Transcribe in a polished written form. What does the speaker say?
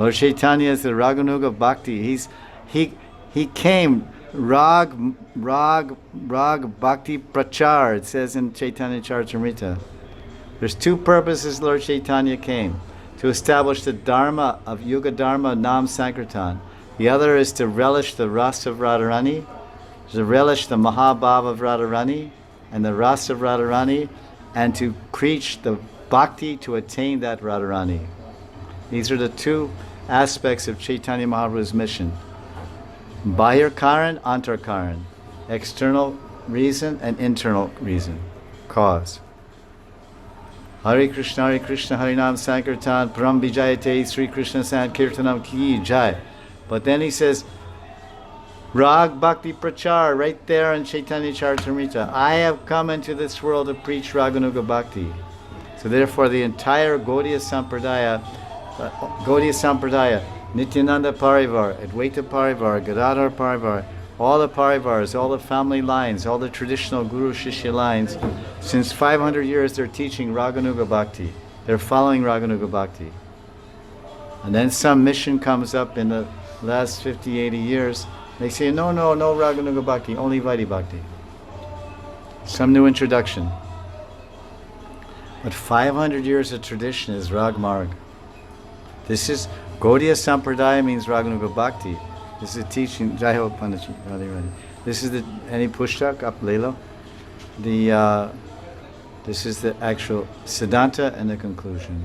Lord Chaitanya is the Raganuga Bhakti. He came Rag Bhakti Prachar, it says in Chaitanya Charitamrita. There's two purposes Lord Chaitanya came. To establish the Dharma of Yuga Dharma Nam Sankirtan. The other is to relish the rasa of Radharani, to relish the Mahabhava of Radharani and the rasa of Radharani, and to preach the bhakti to attain that Radharani. These are the two aspects of Chaitanya Mahaprabhu's mission. Bahir Karan, Antar Karan. External reason and internal reason, cause. Hare Krishna, Harinam Sankirtan, Param Vijayate, Sri Krishna Sankirtanam Ki Jai. But then he says, Rag Bhakti Prachar, right there in Chaitanya Charitamrita. I have come into this world to preach Raganuga Bhakti. So therefore the entire Gaudiya Sampradaya, Nityananda Parivar, Advaita Parivar, Gadadhar Parivar, all the Parivars, all the family lines, all the traditional Guru Shishya lines, since 500 years they're teaching Raganuga Bhakti. They're following Raganuga Bhakti. And then some mission comes up in the last 50, 80 years. They say, no Raganuga Bhakti, only Vaidhi Bhakti. Some new introduction. But 500 years of tradition is Rag Marg. This is Gaudiya Sampradaya means Raganuga Bhakti. This is a teaching. Jai Ho Panditji. This is the any pushtak up Leela. This is the actual Siddhanta and the conclusion.